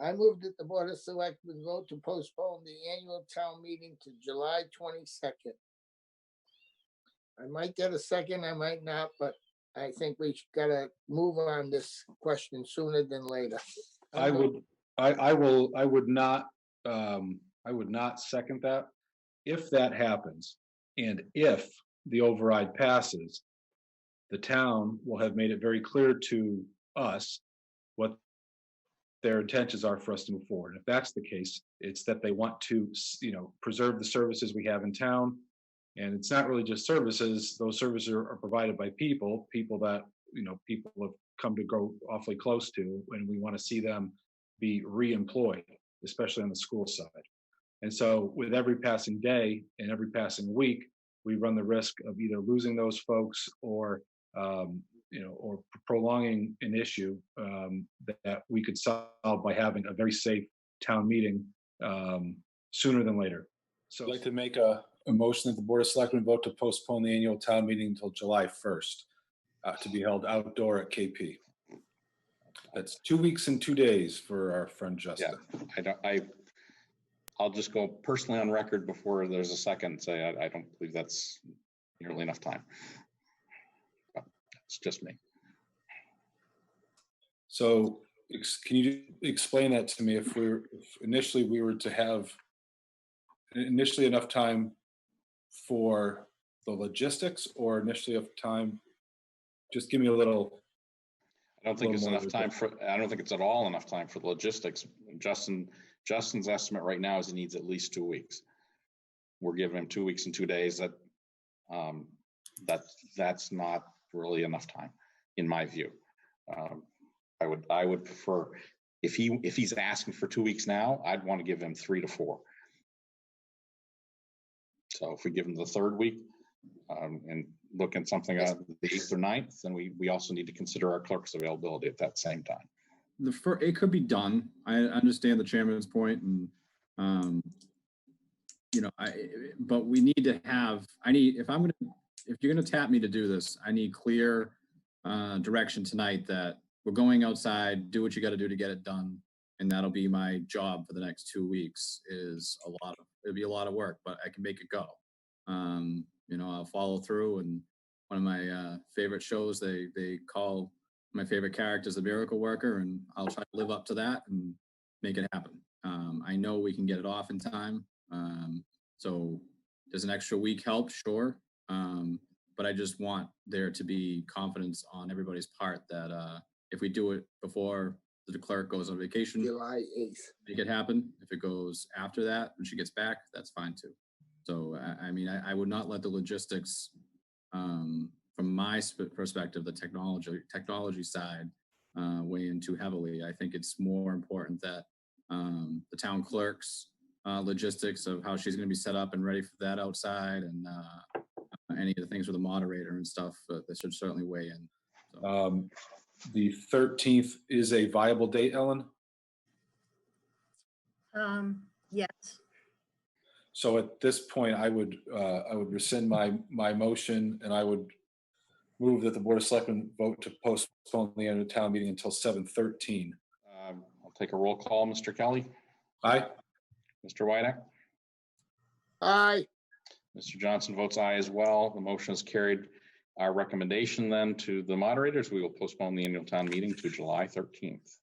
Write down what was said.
I move that the Board of Selectmen vote to postpone the annual town meeting to July 22nd. I might get a second, I might not, but I think we gotta move on this question sooner than later. I would not second that. If that happens, and if the override passes, the town will have made it very clear to us what their intentions are for us to move forward. If that's the case, it's that they want to, preserve the services we have in town. And it's not really just services. Those services are provided by people that, people have come to go awfully close to, and we want to see them be re-employed, especially on the school side. And so with every passing day and every passing week, we run the risk of either losing those folks or prolonging an issue that we could solve by having a very safe town meeting sooner than later. So I'd like to make a motion that the Board of Selectmen vote to postpone the annual town meeting until July 1st to be held outdoor at KP. That's 2 weeks and 2 days for our friend Justin. Yeah, I'll just go personally on record before there's a second. Say I don't believe that's nearly enough time. But it's just me. So can you explain that to me? If initially we were to have initially enough time for the logistics, or initially of time, just give me a little. I don't think it's enough time I don't think it's at all enough time for the logistics. Justin's estimate right now is he needs at least 2 weeks. We're giving him 2 weeks and 2 days. That's not really enough time, in my view. I would prefer, if he's asking for 2 weeks now, I'd want to give him 3 to 4. So if we give him the third week and look at something on the 8th or 9th, then we also need to consider our clerk's availability at that same time. It could be done. I understand the chairman's point, and but we need to have. If you're gonna tap me to do this, I need clear direction tonight that we're going outside. Do what you got to do to get it done, and that'll be my job for the next 2 weeks. It'll be a lot of work, but I can make it go. I'll follow through. And one of my favorite shows, they call my favorite character is the miracle worker, and I'll try to live up to that and make it happen. I know we can get it off in time. So does an extra week help? Sure. But I just want there to be confidence on everybody's part that if we do it before the clerk goes on vacation, July 8th, make it happen. If it goes after that, when she gets back, that's fine too. So, I would not let the logistics, from my perspective, the technology side, weigh in too heavily. I think it's more important that the town clerk's logistics of how she's going to be set up and ready for that outside, and any of the things with the moderator and stuff, that should certainly weigh in. So. The 13th is a viable date, Ellen? Yes. So at this point, I would rescind my motion, and I would move that the Board of Selectmen vote to postpone the annual town meeting until 7/13. I'll take a roll call. Mr. Kelly? Aye. Mr. Wydeck? aye. Mr. Johnson votes aye as well. The motion is carried. Our recommendation then to the moderators, we will postpone the annual town meeting to July 13th.